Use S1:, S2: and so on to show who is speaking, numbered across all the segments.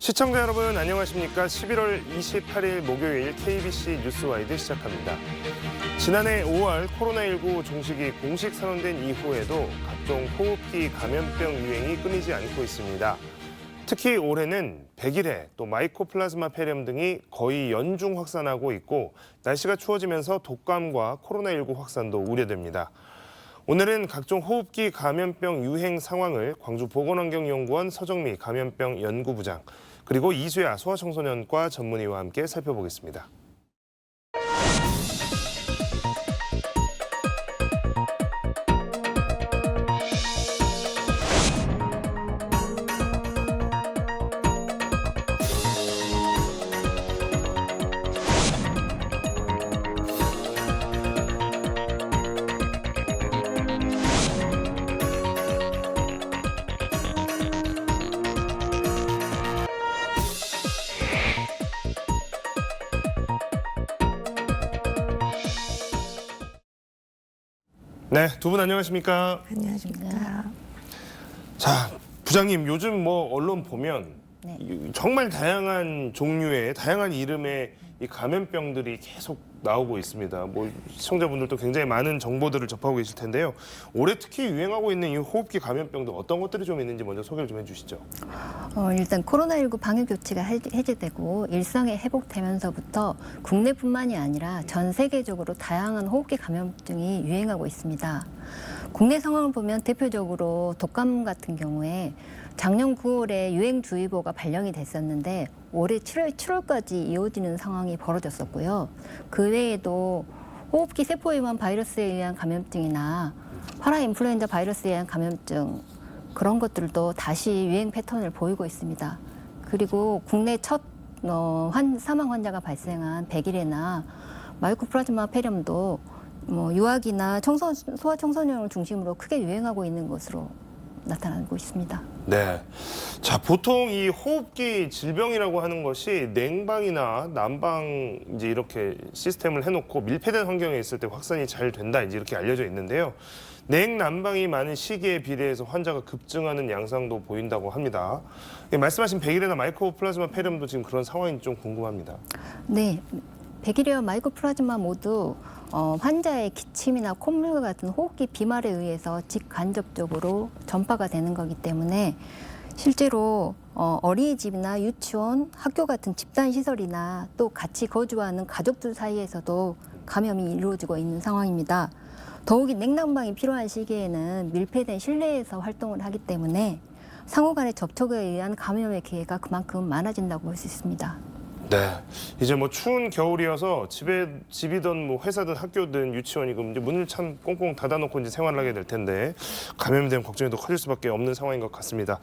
S1: 시청자 여러분 안녕하십니까? 11월 28일 목요일 KBC 뉴스와이드 시작합니다. 지난해 5월 코로나19 종식이 공식 선언된 이후에도 각종 호흡기 감염병 유행이 끊이지 않고 있습니다. 특히 올해는 백일해, 또 마이코플라즈마 폐렴 등이 거의 연중 확산하고 있고 날씨가 추워지면서 독감과 코로나19 확산도 우려됩니다. 오늘은 각종 호흡기 감염병 유행 상황을 광주보건환경연구원 서정미 감염병 연구부장 그리고 이수야 소아청소년과 전문의와 함께 살펴보겠습니다. 네, 두 분 안녕하십니까?
S2: 안녕하십니까.
S1: 자, 부장님 요즘 언론 보면 정말 다양한 종류의 다양한 이름의 이 감염병들이 계속 나오고 있습니다. 시청자분들도 굉장히 많은 정보들을 접하고 계실 텐데요. 올해 특히 유행하고 있는 이 호흡기 감염병도 어떤 것들이 좀 있는지 먼저 소개를 좀 해주시죠.
S2: 일단 코로나19 방역 조치가 해제되고 일상이 회복되면서부터 국내뿐만이 아니라 전 세계적으로 다양한 호흡기 감염증이 유행하고 있습니다. 국내 상황을 보면 대표적으로 독감 같은 경우에 작년 9월에 유행주의보가 발령이 됐었는데 올해 7월까지 이어지는 상황이 벌어졌었고요. 그 외에도 호흡기 세포위반 바이러스에 의한 감염증이나 파라인플루엔자 바이러스에 의한 감염증 그런 것들도 다시 유행 패턴을 보이고 있습니다. 그리고 국내 첫 사망 환자가 발생한 백일해나 마이코플라즈마 폐렴도 유아기나 소아청소년을 중심으로 크게 유행하고 있는 것으로 나타나고 있습니다.
S1: 네. 자, 보통 이 호흡기 질병이라고 하는 것이 냉방이나 난방 이제 이렇게 시스템을 해놓고 밀폐된 환경에 있을 때 확산이 잘 된다 이제 이렇게 알려져 있는데요. 냉난방이 많은 시기에 비례해서 환자가 급증하는 양상도 보인다고 합니다. 말씀하신 백일해나 마이코플라즈마 폐렴도 지금 그런 상황인지 좀 궁금합니다.
S2: 네. 백일해와 마이코플라즈마 모두 환자의 기침이나 콧물과 같은 호흡기 비말에 의해서 직간접적으로 전파가 되는 거기 때문에 실제로 어린이집이나 유치원, 학교 같은 집단시설이나 또 같이 거주하는 가족들 사이에서도 감염이 이루어지고 있는 상황입니다. 더욱이 냉난방이 필요한 시기에는 밀폐된 실내에서 활동을 하기 때문에 상호 간의 접촉에 의한 감염의 기회가 그만큼 많아진다고 볼 수 있습니다.
S1: 네, 이제 추운 겨울이어서 집이든 회사든 학교든 유치원이든 이제 문을 참 꽁꽁 닫아놓고 이제 생활을 하게 될 텐데 감염에 대한 걱정이 더 커질 수밖에 없는 상황인 것 같습니다.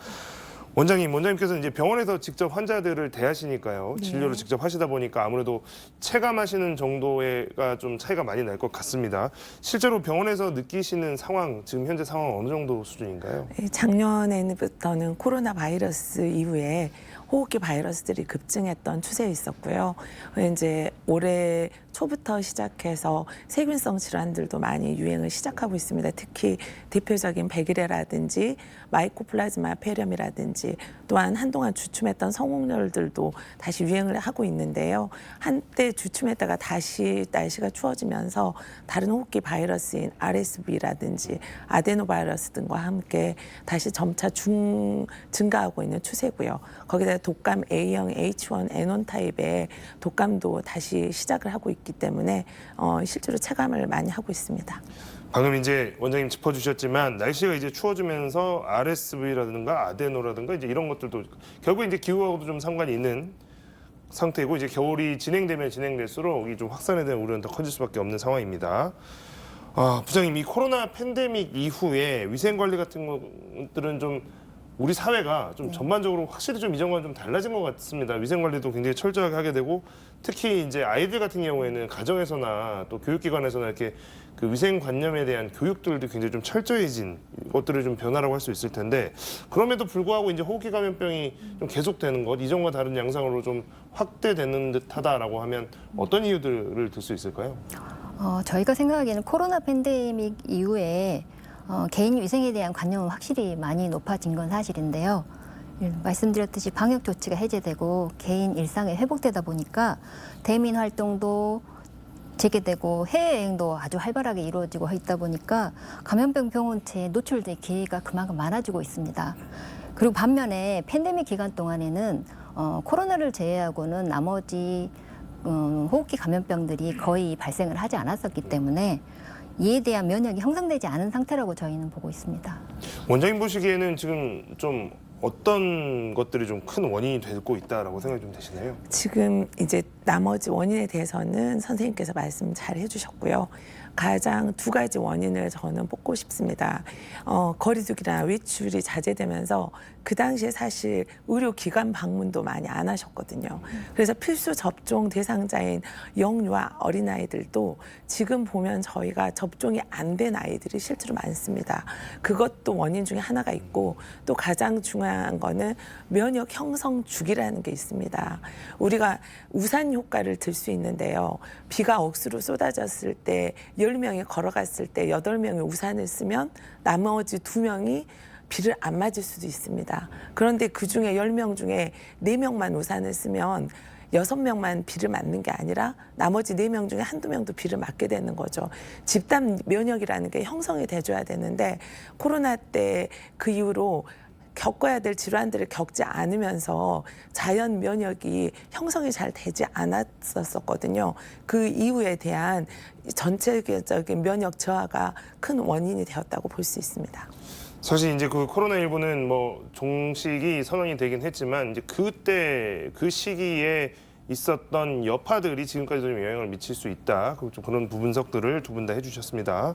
S1: 원장님께서 이제 병원에서 직접 환자들을 대하시니까요.
S2: 네.
S1: 진료를 직접 하시다 보니까 아무래도 체감하시는 정도가 좀 차이가 많이 날 것 같습니다. 실제로 병원에서 느끼시는 상황, 지금 현재 상황 어느 정도 수준인가요?
S3: 작년에부터는 코로나 바이러스 이후에 호흡기 바이러스들이 급증했던 추세에 있었고요. 이제 올해 초부터 시작해서 세균성 질환들도 많이 유행을 시작하고 있습니다. 특히 대표적인 백일해라든지 마이코플라즈마 폐렴이라든지 또한 한동안 주춤했던 성홍열들도 다시 유행을 하고 있는데요. 한때 주춤했다가 다시 날씨가 추워지면서 다른 호흡기 바이러스인 RSV라든지 아데노바이러스 등과 함께 다시 점차 증가하고 있는 추세고요. 거기다 독감 A형 H1N1 타입의 독감도 다시 시작을 하고 있기 때문에 실제로 체감을 많이 하고 있습니다.
S1: 방금 이제 원장님 짚어주셨지만 날씨가 이제 추워지면서 RSV라든가 아데노라든가 이제 이런 것들도 결국 이제 기후하고도 좀 상관이 있는 상태이고 이제 겨울이 진행되면 진행될수록 이 좀 확산에 대한 우려는 더 커질 수밖에 없는 상황입니다. 부장님, 이 코로나 팬데믹 이후에 위생 관리 같은 것들은 좀 우리 사회가 좀 전반적으로 확실히 좀 이전과는 좀 달라진 것 같습니다. 위생 관리도 굉장히 철저하게 하게 되고 특히 이제 아이들 같은 경우에는 가정에서나 또 교육기관에서나 이렇게 그 위생관념에 대한 교육들도 굉장히 좀 철저해진 것들을 좀 변화라고 할 수 있을 텐데 그럼에도 불구하고 이제 호흡기 감염병이 좀 계속되는 것, 이전과 다른 양상으로 좀 확대되는 듯하다라고 하면 어떤 이유들을 들 수 있을까요?
S2: 저희가 생각하기에는 코로나 팬데믹 이후에 개인 위생에 대한 관념은 확실히 많이 높아진 건 사실인데요. 말씀드렸듯이 방역 조치가 해제되고 개인 일상이 회복되다 보니까 대민 활동도 재개되고 해외여행도 아주 활발하게 이루어지고 있다 보니까 감염병 병원체에 노출될 기회가 그만큼 많아지고 있습니다. 그리고 반면에 팬데믹 기간 동안에는 코로나를 제외하고는 나머지 호흡기 감염병들이 거의 발생을 하지 않았었기 때문에 이에 대한 면역이 형성되지 않은 상태라고 저희는 보고 있습니다.
S1: 원장님 보시기에는 지금 좀 어떤 것들이 좀 큰 원인이 되고 있다라고 생각이 좀 되시나요?
S3: 지금 이제 나머지 원인에 대해서는 선생님께서 말씀 잘 해주셨고요. 가장 두 가지 원인을 저는 뽑고 싶습니다. 거리두기나 외출이 자제되면서 그 당시에 사실 의료기관 방문도 많이 안 하셨거든요. 그래서 필수 접종 대상자인 영유아 어린아이들도 지금 보면 저희가 접종이 안 된 아이들이 실제로 많습니다. 그것도 원인 중에 하나가 있고 또 가장 중요한 거는 면역 형성 주기라는 게 있습니다. 우리가 우산 효과를 들 수 있는데요. 비가 억수로 쏟아졌을 때 10명이 걸어갔을 때 8명이 우산을 쓰면 나머지 2명이 비를 안 맞을 수도 있습니다. 그런데 그중에 10명 중에 4명만 우산을 쓰면 6명만 비를 맞는 게 아니라 나머지 4명 중에 한두 명도 비를 맞게 되는 거죠. 집단 면역이라는 게 형성이 돼줘야 되는데 코로나 때 그 이후로 겪어야 될 질환들을 겪지 않으면서 자연 면역이 형성이 잘 되지 않았었거든요. 그 이후에 대한 전체적인 면역 저하가 큰 원인이 되었다고 볼 수 있습니다.
S1: 사실 이제 그 코로나19는 뭐 종식이 선언이 되긴 했지만 이제 그때 그 시기에 있었던 여파들이 지금까지도 좀 영향을 미칠 수 있다. 좀 그런 분석들을 두 분 다 해주셨습니다.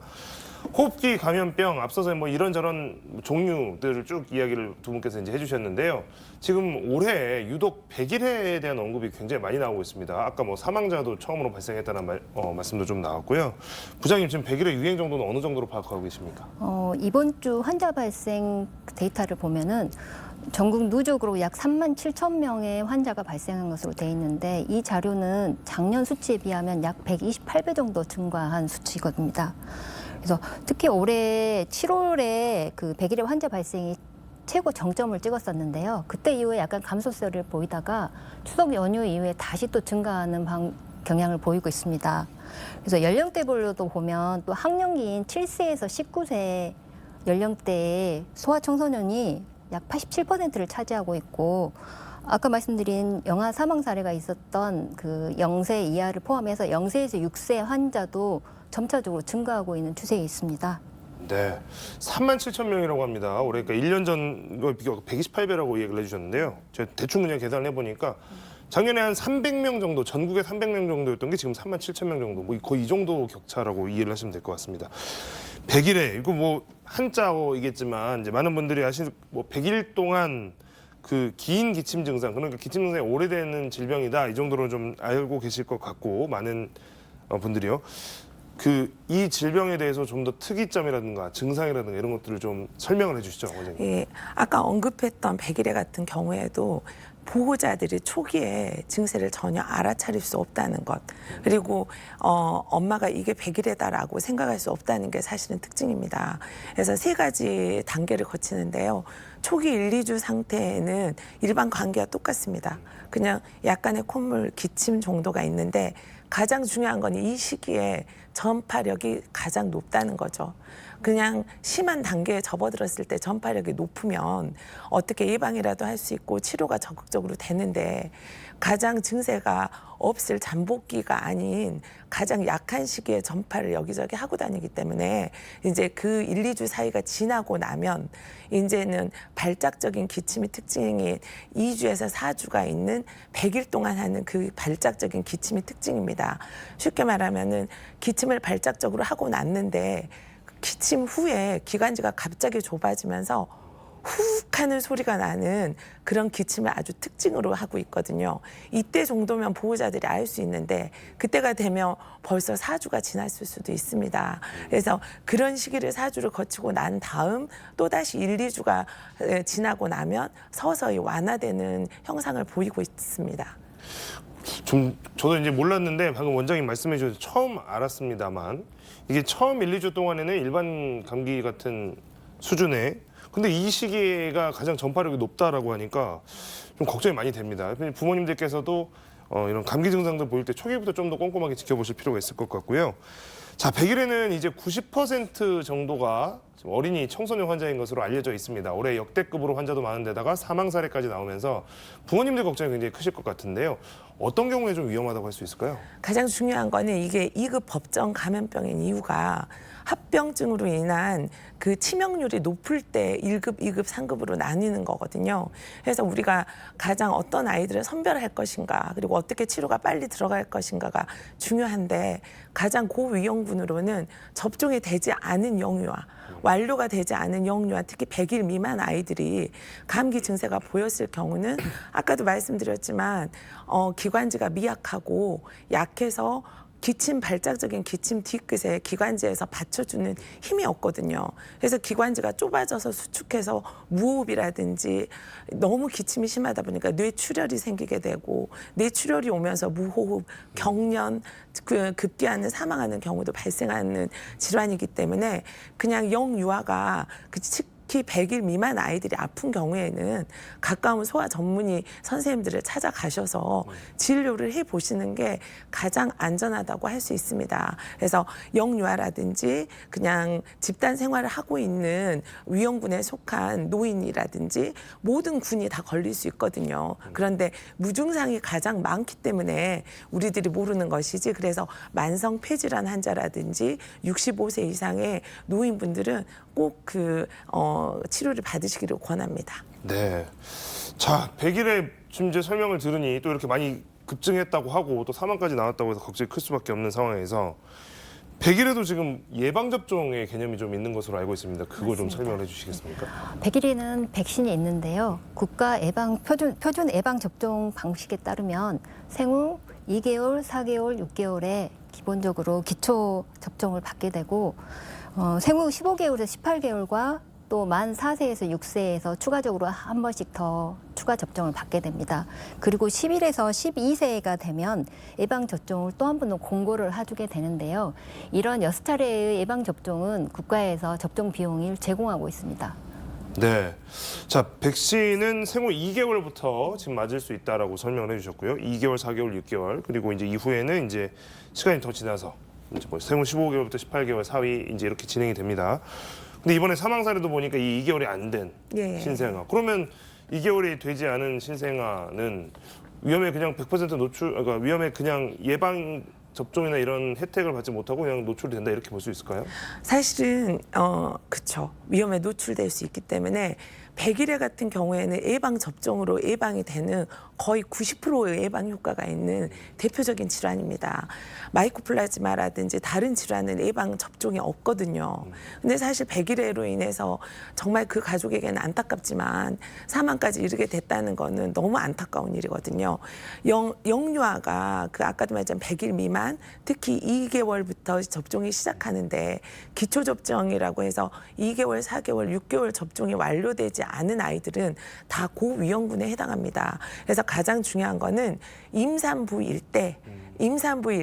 S1: 호흡기 감염병 앞서서 뭐 이런저런 종류들을 쭉 이야기를 두 분께서 이제 해주셨는데요. 지금 올해 유독 백일해에 대한 언급이 굉장히 많이 나오고 있습니다. 아까 뭐 사망자도 처음으로 발생했다는 말씀도 좀 나왔고요. 부장님 지금 백일해 유행 정도는 어느 정도로 파악하고 계십니까?
S2: 이번 주 환자 발생 데이터를 보면은 전국 누적으로 약 3만 7천 명의 환자가 발생한 것으로 돼 있는데 이 자료는 작년 수치에 비하면 약 128배 정도 증가한 수치거든요. 그래서 특히 올해 7월에 그 백일해 환자 발생이 최고 정점을 찍었었는데요. 그때 이후에 약간 감소세를 보이다가 추석 연휴 이후에 다시 또 증가하는 경향을 보이고 있습니다. 그래서 연령대별로도 보면 또 학령기인 7세에서 19세 연령대의 소아청소년이 약 87%를 차지하고 있고 아까 말씀드린 영아 사망 사례가 있었던 그 0세 이하를 포함해서 0세에서 6세 환자도 점차적으로 증가하고 있는 추세에 있습니다.
S1: 네, 3만 7천 명이라고 합니다. 올해 그러니까 1년 전과 비교 128배라고 얘기를 해주셨는데요. 제가 대충 그냥 계산을 해보니까 작년에 한 300명 정도, 전국에 300명 정도였던 게 지금 3만 7천 명 정도, 뭐 거의 이 정도 격차라고 이해를 하시면 될 것 같습니다. 백일해, 이거 뭐 한자어이겠지만 이제 많은 분들이 아시는 뭐 100일 동안 그 긴 기침 증상, 그러니까 기침 증상이 오래되는 질병이다 이 정도로 좀 알고 계실 것 같고 많은 분들이요. 이 질병에 대해서 좀 더 특이점이라든가 증상이라든가 이런 것들을 좀 설명을 해주시죠, 원장님.
S3: 예, 아까 언급했던 백일해 같은 경우에도 보호자들이 초기에 증세를 전혀 알아차릴 수 없다는 것, 그리고 엄마가 이게 백일해다라고 생각할 수 없다는 게 사실은 특징입니다. 그래서 3가지 단계를 거치는데요. 초기 1, 2주 상태에는 일반 감기와 똑같습니다. 그냥 약간의 콧물, 기침 정도가 있는데 가장 중요한 건 이 시기에 전파력이 가장 높다는 거죠. 그냥 심한 단계에 접어들었을 때 전파력이 높으면 어떻게 예방이라도 할 수 있고 치료가 적극적으로 되는데 가장 증세가 없을 잠복기가 아닌 가장 약한 시기에 전파를 여기저기 하고 다니기 때문에 이제 그 1, 2주 사이가 지나고 나면 이제는 발작적인 기침이 특징인 2주에서 4주가 있는 100일 동안 하는 그 발작적인 기침이 특징입니다. 쉽게 말하면은 기침을 발작적으로 하고 났는데 기침 후에 기관지가 갑자기 좁아지면서 훅 하는 소리가 나는 그런 기침을 아주 특징으로 하고 있거든요. 이때 정도면 보호자들이 알 수 있는데 그때가 되면 벌써 4주가 지났을 수도 있습니다. 그래서 그런 시기를 4주를 거치고 난 다음 또다시 1, 2주가 지나고 나면 서서히 완화되는 형상을 보이고 있습니다.
S1: 좀 저도 이제 몰랐는데 방금 원장님 말씀해 주셔서 처음 알았습니다만 이게 처음 1, 2주 동안에는 일반 감기 같은 수준의 근데 이 시기가 가장 전파력이 높다라고 하니까 좀 걱정이 많이 됩니다. 부모님들께서도 이런 감기 증상들 보일 때 초기부터 좀 더 꼼꼼하게 지켜보실 필요가 있을 것 같고요. 자, 100일에는 이제 90% 정도가 지금 어린이 청소년 환자인 것으로 알려져 있습니다. 올해 역대급으로 환자도 많은 데다가 사망 사례까지 나오면서 부모님들 걱정이 굉장히 크실 것 같은데요. 어떤 경우에 좀 위험하다고 할 수 있을까요?
S3: 가장 중요한 거는 이게 2급 법정 감염병인 이유가 합병증으로 인한 그 치명률이 높을 때 1급, 2급, 3급으로 나뉘는 거거든요. 그래서 우리가 가장 어떤 아이들을 선별할 것인가 그리고 어떻게 치료가 빨리 들어갈 것인가가 중요한데 가장 고위험군으로는 접종이 되지 않은 영유아, 완료가 되지 않은 영유아, 특히 100일 미만 아이들이 감기 증세가 보였을 경우는 아까도 말씀드렸지만 기관지가 미약하고 약해서 기침 발작적인 기침 뒤끝에 기관지에서 받쳐주는 힘이 없거든요. 그래서 기관지가 좁아져서 수축해서 무호흡이라든지 너무 기침이 심하다 보니까 뇌출혈이 생기게 되고 뇌출혈이 오면서 무호흡, 경련, 급기야는 사망하는 경우도 발생하는 질환이기 때문에 그냥 영유아가 특히 100일 미만 아이들이 아픈 경우에는 가까운 소아 전문의 선생님들을 찾아가셔서 진료를 해보시는 게 가장 안전하다고 할 수 있습니다. 그래서 영유아라든지 그냥 집단 생활을 하고 있는 위험군에 속한 노인이라든지 모든 군이 다 걸릴 수 있거든요. 그런데 무증상이 가장 많기 때문에 우리들이 모르는 것이지 그래서 만성 폐질환 환자라든지 65세 이상의 노인분들은 꼭 치료를 받으시기를 권합니다.
S1: 네. 자, 100일에 지금 이제 설명을 들으니 또 이렇게 많이 급증했다고 하고 또 사망까지 나왔다고 해서 걱정이 클 수밖에 없는 상황에서 100일에도 지금 예방접종의 개념이 좀 있는 것으로 알고 있습니다. 그거 좀 설명을 해주시겠습니까?
S2: 100일에는 백신이 있는데요. 국가 표준 예방 접종 방식에 따르면 생후 2개월, 4개월, 6개월에 기본적으로 기초 접종을 받게 되고 생후 15개월에서 18개월과 또 만 4세에서 6세에서 추가적으로 한 번씩 더 추가 접종을 받게 됩니다. 그리고 10일에서 12세가 되면 예방접종을 또 한 번 더 공고를 해주게 되는데요. 이런 6차례의 예방접종은 국가에서 접종 비용을 제공하고 있습니다.
S1: 네. 자, 백신은 생후 2개월부터 지금 맞을 수 있다라고 설명을 해주셨고요. 2개월, 4개월, 6개월 그리고 이제 이후에는 이제 시간이 더 지나서 이제 뭐 생후 15개월부터 18개월 사위 이제 이렇게 진행이 됩니다. 근데 이번에 사망 사례도 보니까 이 2개월이 안 된
S3: 예.
S1: 신생아. 그러면 2개월이 되지 않은 신생아는 위험에 그냥 100% 그러니까 위험에 그냥 예방 접종이나 이런 혜택을 받지 못하고 그냥 노출이 된다 이렇게 볼 수 있을까요?
S3: 사실은 그쵸. 위험에 노출될 수 있기 때문에 100일에 같은 경우에는 예방 접종으로 예방이 되는 거의 90%의 예방 효과가 있는 대표적인 질환입니다. 마이코플라즈마라든지 다른 질환은 예방 접종이 없거든요. 근데 사실 100일에로 인해서 정말 그 가족에게는 안타깝지만 사망까지 이르게 됐다는 거는 너무 안타까운 일이거든요. 영유아가 그 아까도 말했지만 100일 미만 특히 2개월부터 접종이 시작하는데 기초 접종이라고 해서 2개월, 4개월, 6개월 접종이 완료되지 않은 아이들은 다 고위험군에 해당합니다. 그래서 가장 중요한 거는 임산부일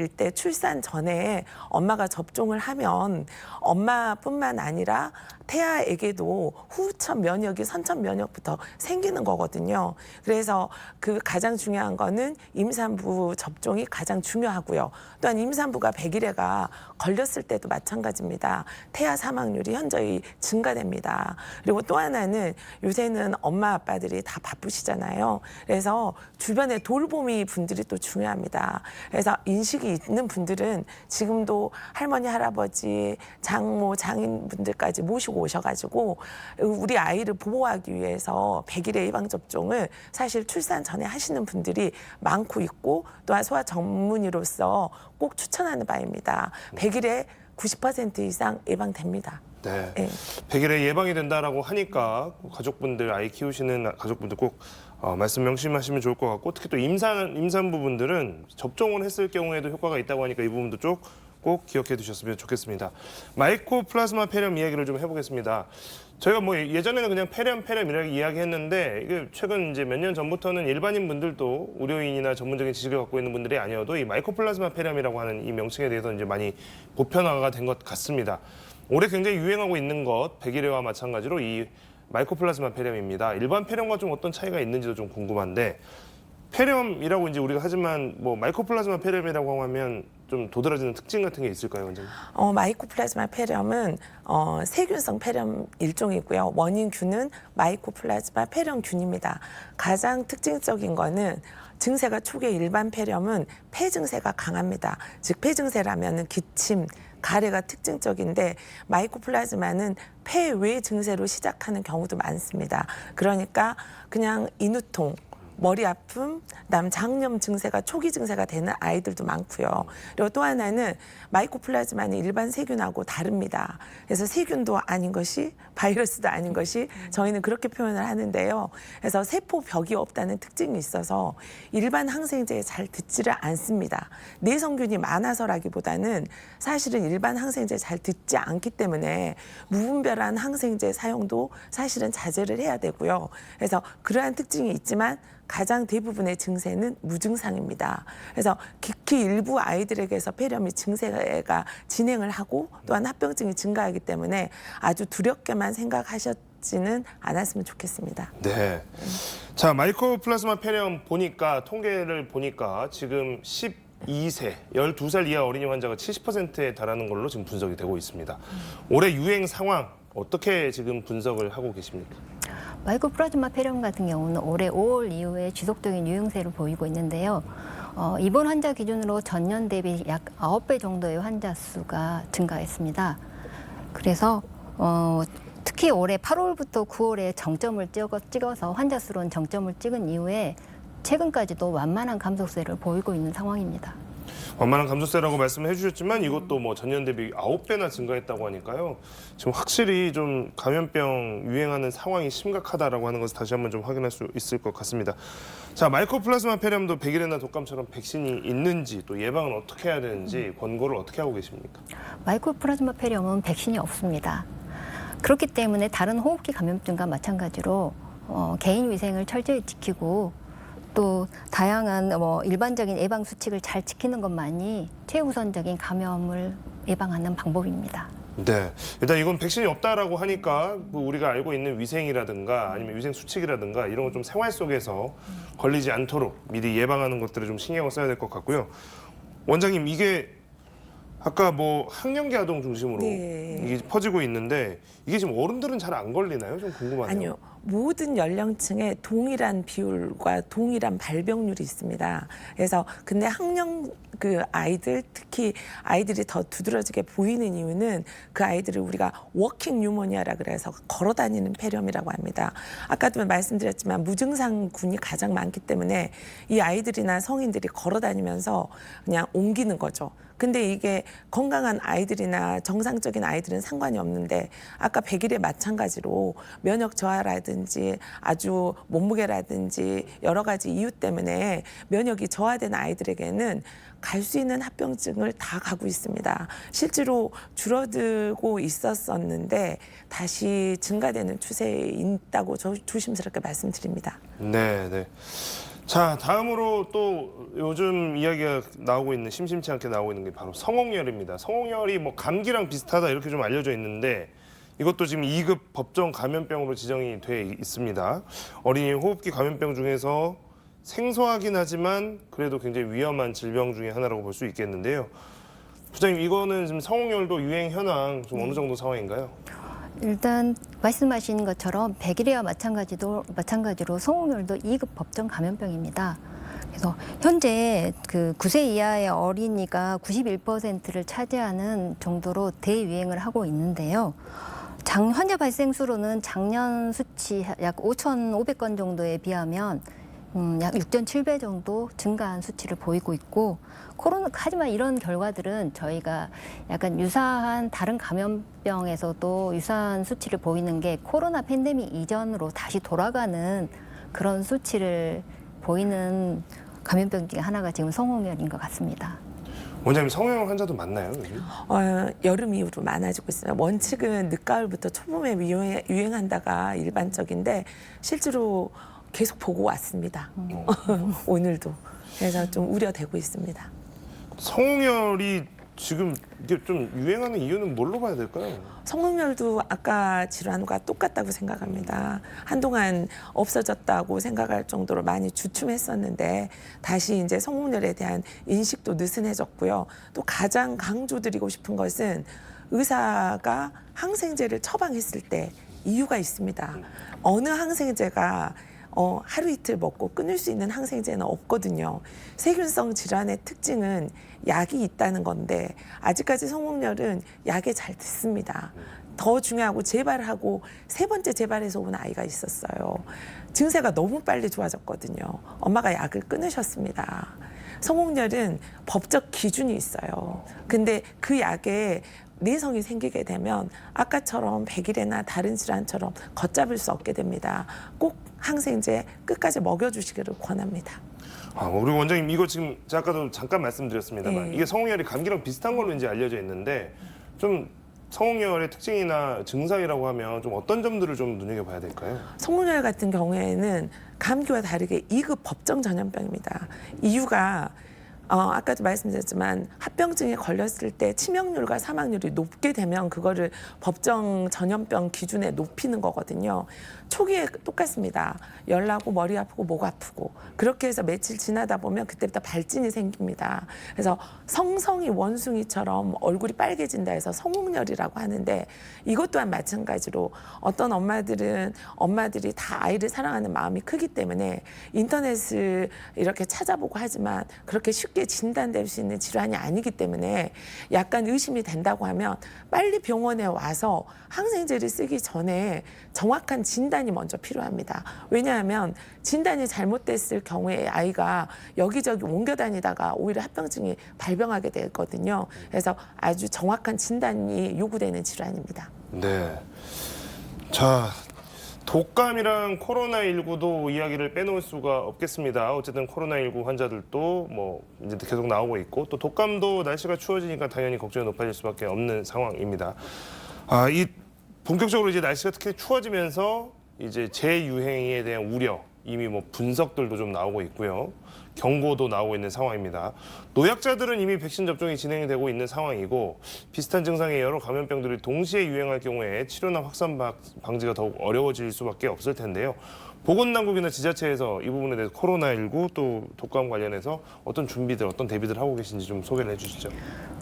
S3: 때 출산 전에 엄마가 접종을 하면 엄마뿐만 아니라 태아에게도 후천 면역이 선천 면역부터 생기는 거거든요. 그래서 그 가장 중요한 거는 임산부 접종이 가장 중요하고요. 또한 임산부가 100일에가 걸렸을 때도 마찬가지입니다. 태아 사망률이 현저히 증가됩니다. 그리고 또 하나는 요새는 엄마 아빠들이 다 바쁘시잖아요. 그래서 주변에 돌보미 분들이 또 중요합니다. 그래서 인식이 있는 분들은 지금도 할머니, 할아버지, 장모, 장인분들까지 모시고 오셔가지고 우리 아이를 보호하기 위해서 100일의 예방접종을 사실 출산 전에 하시는 분들이 많고 있고 또한 소아 전문의로서 꼭 추천하는 바입니다. 100일에 90% 이상 예방됩니다.
S1: 네.
S3: 네.
S1: 100일에 예방이 된다라고 하니까 가족분들 아이 키우시는 가족분들 꼭 말씀 명심하시면 좋을 것 같고 특히 또 임산부분들은 접종을 했을 경우에도 효과가 있다고 하니까 이 부분도 꼭 기억해 두셨으면 좋겠습니다. 마이코플라즈마 폐렴 이야기를 좀 해보겠습니다. 저희가 뭐 예전에는 그냥 폐렴 이렇게 이야기했는데 이게 최근 이제 몇 년 전부터는 일반인 분들도 의료인이나 전문적인 지식을 갖고 있는 분들이 아니어도 이 마이코플라즈마 폐렴이라고 하는 이 명칭에 대해서 이제 많이 보편화가 된 것 같습니다. 올해 굉장히 유행하고 있는 것 100일에와 마찬가지로 이 마이코플라즈마 폐렴입니다. 일반 폐렴과 좀 어떤 차이가 있는지도 좀 궁금한데 폐렴이라고 이제 우리가 하지만 뭐 마이코플라즈마 폐렴이라고 하면 좀 도드라지는 특징 같은 게 있을까요, 원장님?
S3: 마이코플라즈마 폐렴은 세균성 폐렴 일종이고요. 원인균은 마이코플라즈마 폐렴균입니다. 가장 특징적인 거는 증세가 초기에 일반 폐렴은 폐 증세가 강합니다. 즉 폐 증세라면은 기침, 가래가 특징적인데 마이코플라즈마는 폐외 증세로 시작하는 경우도 많습니다. 그러니까 그냥 인후통, 머리 아픔, 그다음 장염 증세가 초기 증세가 되는 아이들도 많고요. 그리고 또 하나는 마이코플라즈마는 일반 세균하고 다릅니다. 그래서 세균도 아닌 것이 바이러스도 아닌 것이 저희는 그렇게 표현을 하는데요. 그래서 세포 벽이 없다는 특징이 있어서 일반 항생제에 잘 듣지를 않습니다. 내성균이 많아서라기보다는 사실은 일반 항생제에 잘 듣지 않기 때문에 무분별한 항생제 사용도 사실은 자제를 해야 되고요. 그래서 그러한 특징이 있지만 가장 대부분의 증세는 무증상입니다. 그래서 극히 일부 아이들에게서 폐렴이 증세가 진행을 하고 또한 합병증이 증가하기 때문에 아주 두렵게만 생각하셨지는 않았으면 좋겠습니다.
S1: 네. 자, 마이코플라즈마 폐렴 보니까 통계를 보니까 지금 12세, 12살 이하 어린이 환자가 70%에 달하는 걸로 지금 분석이 되고 있습니다. 올해 유행 상황 어떻게 지금 분석을 하고 계십니까?
S2: 마이코플라즈마 폐렴 같은 경우는 올해 5월 이후에 지속적인 유행세를 보이고 있는데요. 입원 환자 기준으로 전년 대비 약 9배 정도의 환자 수가 증가했습니다. 그래서 특히 올해 8월부터 9월에 정점을 찍어서 환자 수로는 정점을 찍은 이후에 최근까지도 완만한 감소세를 보이고 있는 상황입니다.
S1: 완만한 감소세라고 말씀을 해주셨지만 이것도 뭐 전년 대비 9배나 증가했다고 하니까요. 지금 확실히 좀 감염병 유행하는 상황이 심각하다라고 하는 것을 다시 한번 좀 확인할 수 있을 것 같습니다. 자, 마이코플라즈마 폐렴도 백일이나 독감처럼 백신이 있는지 또 예방은 어떻게 해야 되는지 권고를 어떻게 하고 계십니까?
S2: 마이코플라즈마 폐렴은 백신이 없습니다. 그렇기 때문에 다른 호흡기 감염증과 마찬가지로 개인 위생을 철저히 지키고 또 다양한 일반적인 예방 수칙을 잘 지키는 것만이 최우선적인 감염을 예방하는 방법입니다.
S1: 네, 일단 이건 백신이 없다라고 하니까 뭐 우리가 알고 있는 위생이라든가 아니면 위생 수칙이라든가 이런 거 좀 생활 속에서 걸리지 않도록 미리 예방하는 것들을 좀 신경을 써야 될 것 같고요. 원장님, 이게 아까 뭐 학령기 아동 중심으로
S3: 네.
S1: 이게 퍼지고 있는데 이게 지금 어른들은 잘 안 걸리나요? 좀 궁금하네요.
S3: 아니요. 모든 연령층에 동일한 비율과 동일한 발병률이 있습니다. 그래서 근데 학령 그 아이들 특히 아이들이 더 두드러지게 보이는 이유는 그 아이들을 우리가 워킹 뉴모니아라 그래서 걸어 다니는 폐렴이라고 합니다. 아까도 말씀드렸지만 무증상군이 가장 많기 때문에 이 아이들이나 성인들이 걸어 다니면서 그냥 옮기는 거죠. 근데 이게 건강한 아이들이나 정상적인 아이들은 상관이 없는데 아까 백일에 마찬가지로 면역 저하라든지 아주 몸무게라든지 여러 가지 이유 때문에 면역이 저하된 아이들에게는 갈 수 있는 합병증을 다 가고 있습니다. 실제로 줄어들고 있었었는데 다시 증가되는 추세에 있다고 조심스럽게 말씀드립니다.
S1: 네, 네. 자, 다음으로 또 요즘 이야기가 나오고 있는 심심치 않게 나오고 있는 게 바로 성홍열입니다. 성홍열이 뭐 감기랑 비슷하다 이렇게 좀 알려져 있는데 이것도 지금 2급 법정 감염병으로 지정이 돼 있습니다. 어린이 호흡기 감염병 중에서 생소하긴 하지만 그래도 굉장히 위험한 질병 중에 하나라고 볼 수 있겠는데요. 부장님, 이거는 지금 성홍열도 유행 현황 좀 어느 정도 상황인가요?
S2: 일단 말씀하신 것처럼 백일이와 마찬가지로 성홍열도 2급 법정 감염병입니다. 그래서 현재 그 9세 이하의 어린이가 91%를 차지하는 정도로 대유행을 하고 있는데요. 환자 발생 수로는 작년 수치 약 5,500건 정도에 비하면 약 6.7배 정도 증가한 수치를 보이고 있고 하지만 이런 결과들은 저희가 약간 유사한 다른 감염병에서도 유사한 수치를 보이는 게 코로나 팬데믹 이전으로 다시 돌아가는 그런 수치를 보이는 감염병 중에 하나가 지금 성홍열인 것 같습니다.
S1: 원장님, 성홍열 환자도 많나요? 요즘?
S3: 여름 이후로 많아지고 있어요. 원칙은 늦가을부터 초봄에 유행한다가 일반적인데 실제로 계속 보고 왔습니다. 오늘도. 그래서 좀 우려되고 있습니다.
S1: 성홍열이 지금 이게 좀 유행하는 이유는 뭘로 봐야 될까요?
S3: 성홍열도 아까 질환과 똑같다고 생각합니다. 한동안 없어졌다고 생각할 정도로 많이 주춤했었는데 다시 이제 성홍열에 대한 인식도 느슨해졌고요. 또 가장 강조드리고 싶은 것은 의사가 항생제를 처방했을 때 이유가 있습니다. 어느 항생제가 하루 이틀 먹고 끊을 수 있는 항생제는 없거든요. 세균성 질환의 특징은 약이 있다는 건데 아직까지 성홍열은 약에 잘 듣습니다. 더 중요하고 재발하고 세 번째 재발해서 온 아이가 있었어요. 증세가 너무 빨리 좋아졌거든요. 엄마가 약을 끊으셨습니다. 성홍열은 법적 기준이 있어요. 근데 그 약에 내성이 생기게 되면 아까처럼 백일에나 다른 질환처럼 걷잡을 수 없게 됩니다. 꼭 항생제 끝까지 먹여주시기를 권합니다.
S1: 우리 원장님 이거 지금 제가 아까도 잠깐 말씀드렸습니다만
S3: 네.
S1: 이게 성홍열이 감기랑 비슷한 걸로 이제 알려져 있는데 좀 성홍열의 특징이나 증상이라고 하면 좀 어떤 점들을 좀 눈여겨봐야 될까요?
S3: 성홍열 같은 경우에는 감기와 다르게 2급 법정 전염병입니다. 이유가 아까도 말씀드렸지만 합병증에 걸렸을 때 치명률과 사망률이 높게 되면 그거를 법정 전염병 기준에 높이는 거거든요. 초기에 똑같습니다. 열나고 머리 아프고 목 아프고 그렇게 해서 며칠 지나다 보면 그때부터 발진이 생깁니다. 그래서 성성이 원숭이처럼 얼굴이 빨개진다 해서 성홍열이라고 하는데 이것 또한 마찬가지로 어떤 엄마들이 다 아이를 사랑하는 마음이 크기 때문에 인터넷을 이렇게 찾아보고 하지만 그렇게 쉽게 진단될 수 있는 질환이 아니기 때문에 약간 의심이 된다고 하면 빨리 병원에 와서 항생제를 쓰기 전에 정확한 진단이 먼저 필요합니다. 왜냐하면 진단이 잘못됐을 경우에 아이가 여기저기 옮겨 다니다가 오히려 합병증이 발병하게 되거든요. 그래서 아주 정확한 진단이 요구되는 질환입니다.
S1: 네. 자, 독감이랑 코로나19도 이야기를 빼놓을 수가 없겠습니다. 어쨌든 코로나19 환자들도 뭐 이제 계속 나오고 있고 또 독감도 날씨가 추워지니까 당연히 걱정이 높아질 수밖에 없는 상황입니다. 이 본격적으로 이제 날씨가 특히 추워지면서 이제 재유행에 대한 우려 이미 뭐 분석들도 좀 나오고 있고요. 경고도 나오고 있는 상황입니다. 노약자들은 이미 백신 접종이 진행이 되고 있는 상황이고 비슷한 증상의 여러 감염병들이 동시에 유행할 경우에 치료나 확산 방지가 더욱 어려워질 수밖에 없을 텐데요. 보건당국이나 지자체에서 이 부분에 대해서 코로나19 또 독감 관련해서 어떤 준비들, 어떤 대비들 하고 계신지 좀 소개를 해주시죠.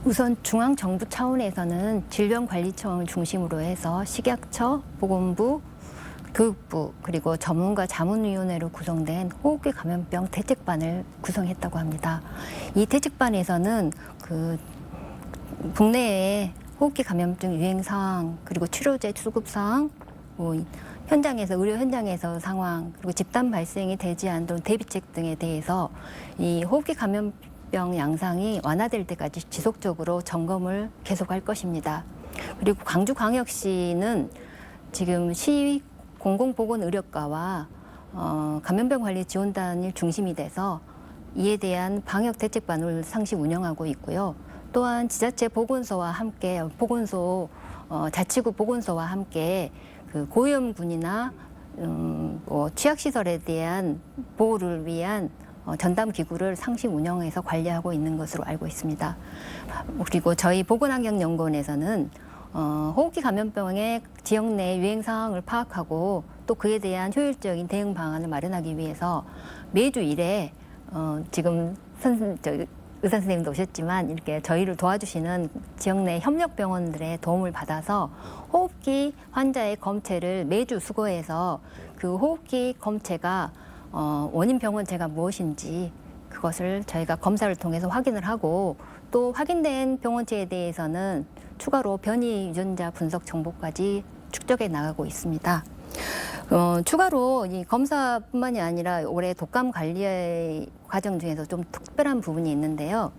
S2: 우선 중앙정부 차원에서는 질병관리청을 중심으로 해서 식약처, 보건부, 교육부 그리고 전문가 자문위원회로 구성된 호흡기 감염병 대책반을 구성했다고 합니다. 이 대책반에서는 국내의 호흡기 감염증 유행 상황 그리고 치료제 수급 상황, 의료 현장에서 상황 그리고 집단 발생이 되지 않도록 대비책 등에 대해서 이 호흡기 감염병 양상이 완화될 때까지 지속적으로 점검을 계속할 것입니다. 그리고 광주광역시는 지금 시 공공보건의료과와 감염병관리지원단이 중심이 돼서 이에 대한 방역 대책반을 상시 운영하고 있고요. 또한 지자체 보건소와 함께 자치구 보건소와 함께 그 고위험군이나 취약시설에 대한 보호를 위한 전담 기구를 상시 운영해서 관리하고 있는 것으로 알고 있습니다. 그리고 저희 보건환경연구원에서는 호흡기 감염병의 지역 내 유행 상황을 파악하고 또 그에 대한 효율적인 대응 방안을 마련하기 위해서 매주 1회 지금 의사 선생님도 오셨지만 이렇게 저희를 도와주시는 지역 내 협력병원들의 도움을 받아서 호흡기 환자의 검체를 매주 수거해서 그 호흡기 검체가 원인 병원체가 무엇인지 그것을 저희가 검사를 통해서 확인을 하고 또 확인된 병원체에 대해서는 추가로 변이 유전자 분석 정보까지 축적해 나가고 있습니다. 추가로 이 검사뿐만이 아니라 올해 독감 관리 과정 중에서 좀 특별한 부분이 있는데요.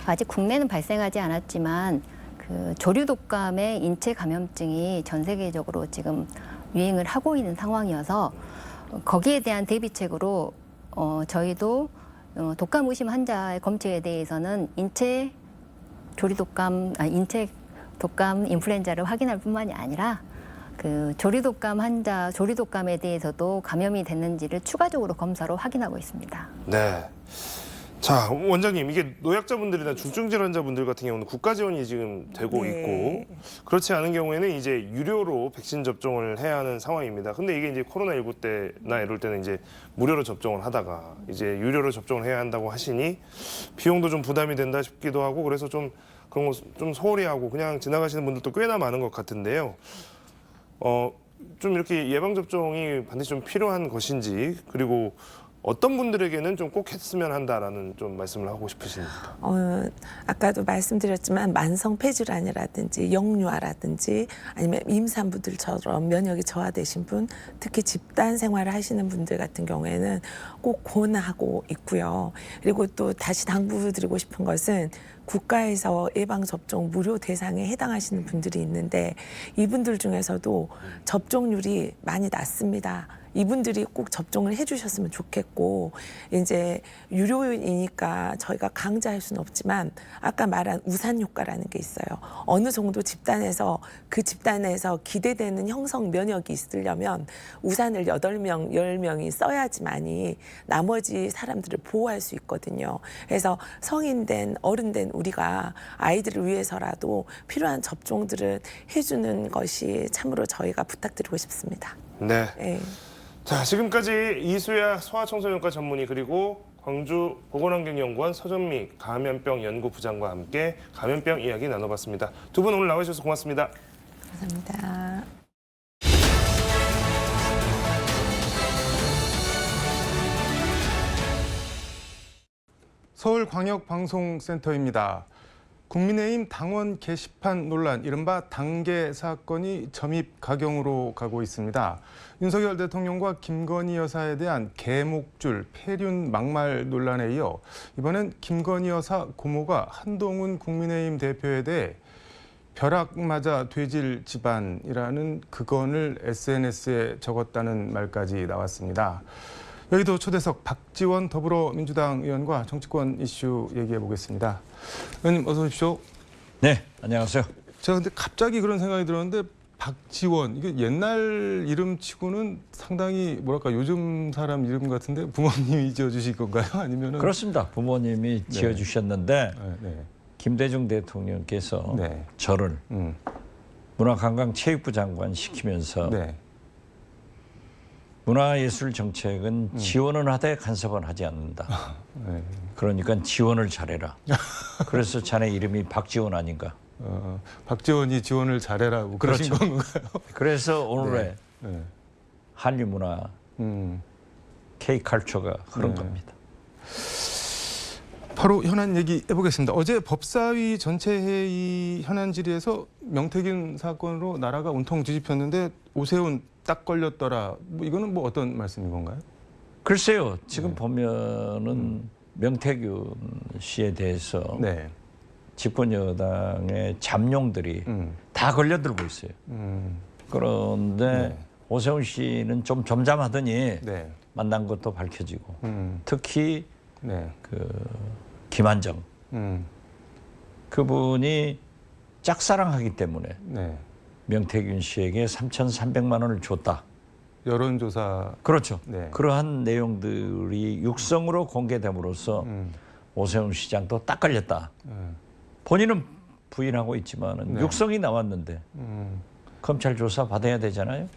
S2: 아직 국내는 발생하지 않았지만 그 조류 독감의 인체 감염증이 전 세계적으로 지금 유행을 하고 있는 상황이어서 거기에 대한 대비책으로 저희도 독감 의심 환자의 검체에 대해서는 인체 독감 인플루엔자를 확인할 뿐만이 아니라 그 조류독감에 대해서도 감염이 됐는지를 추가적으로 검사로 확인하고 있습니다.
S1: 네. 자, 원장님, 이게 노약자분들이나 중증 질환자분들 같은 경우는 국가 지원이 지금 되고
S3: 네.
S1: 있고 그렇지 않은 경우에는 이제 유료로 백신 접종을 해야 하는 상황입니다. 근데 이게 이제 코로나19 때나 이럴 때는 이제 무료로 접종을 하다가 이제 유료로 접종을 해야 한다고 하시니 비용도 좀 부담이 된다 싶기도 하고 그래서 좀 그런 거 좀 소홀히 하고 그냥 지나가시는 분들도 꽤나 많은 것 같은데요. 좀 이렇게 예방 접종이 반드시 좀 필요한 것인지 그리고 어떤 분들에게는 좀 꼭 했으면 한다라는 좀 말씀을 하고 싶으십니까?
S3: 아까도 말씀드렸지만 만성 폐질환이라든지 영유아라든지 아니면 임산부들처럼 면역이 저하되신 분, 특히 집단 생활을 하시는 분들 같은 경우에는 꼭 권하고 있고요. 그리고 또 다시 당부드리고 싶은 것은 국가에서 예방접종 무료 대상에 해당하시는 분들이 있는데 이분들 중에서도 접종률이 많이 낮습니다. 이분들이 꼭 접종을 해주셨으면 좋겠고 이제 유료이니까 저희가 강제할 수는 없지만 아까 말한 우산 효과라는 게 있어요. 어느 정도 집단에서 그 집단에서 기대되는 형성 면역이 있으려면 우산을 8명, 10명이 써야지만이 나머지 사람들을 보호할 수 있거든요. 그래서 성인된 어른된 우리가 아이들을 위해서라도 필요한 접종들을 해주는 것이 참으로 저희가 부탁드리고 싶습니다.
S1: 네.
S3: 네.
S1: 자, 지금까지 이수야 소아청소년과 전문의 그리고 광주 보건환경연구원 서정미 감염병 연구부장과 함께 감염병 이야기 나눠봤습니다. 두 분 오늘 나와주셔서 고맙습니다.
S3: 감사합니다.
S4: 서울광역방송센터입니다. 국민의힘 당원 게시판 논란, 이른바 당계 사건이 점입가경으로 가고 있습니다. 윤석열 대통령과 김건희 여사에 대한 개목줄, 폐륜 막말 논란에 이어 이번엔 김건희 여사 고모가 한동훈 국민의힘 대표에 대해 벼락 맞아 돼질 집안이라는 극언을 SNS에 적었다는 말까지 나왔습니다. 여기도 초대석 박지원 더불어민주당 의원과 정치권 이슈 얘기해 보겠습니다. 의원님 어서 오십시오.
S5: 네, 안녕하세요.
S4: 제가 근데 갑자기 그런 생각이 들었는데 박지원, 이게 옛날 이름치고는 상당히 뭐랄까 요즘 사람 이름 같은데 부모님이 지어주실 건가요? 아니면은
S5: 그렇습니다. 부모님이 지어주셨는데
S4: 네.
S5: 김대중 대통령께서
S4: 네.
S5: 저를
S4: 음.
S5: 문화관광체육부 장관 시키면서
S4: 네.
S5: 문화예술 정책은 지원은 하되 간섭은 하지 않는다.
S4: 네.
S5: 그러니까 지원을 잘해라. 그래서 자네 이름이 박지원 아닌가.
S4: 박지원이 지원을 잘해라고 그러신
S5: 그렇죠.
S4: 건가요?
S5: 그래서 오늘의
S4: 네.
S5: 한류 문화 K컬처가 그런
S4: 네.
S5: 겁니다.
S4: 바로 현안 얘기 해보겠습니다. 어제 법사위 전체 회의 현안 질의에서 명태균 사건으로 나라가 온통 뒤집혔는데 오세훈 딱 걸렸더라. 뭐 이거는 뭐 어떤 말씀인 건가요?
S5: 글쎄요. 지금 보면은 명태균 씨에 대해서
S4: 네.
S5: 집권 여당의 잠룡들이
S4: 음.
S5: 다 걸려들고 있어요. 그런데
S4: 네.
S5: 오세훈 씨는 좀 점잖하더니
S4: 네.
S5: 만난 것도 밝혀지고 특히
S4: 네.
S5: 그 김한정 그분이 짝사랑하기 때문에
S4: 네.
S5: 명태균 씨에게 3,300만 원을 줬다.
S4: 여론조사.
S5: 그렇죠.
S4: 네.
S5: 그러한 내용들이 육성으로 공개됨으로써 오세훈 시장도 딱 걸렸다. 본인은 부인하고 있지만은
S4: 네.
S5: 육성이 나왔는데 검찰 조사 받아야 되잖아요.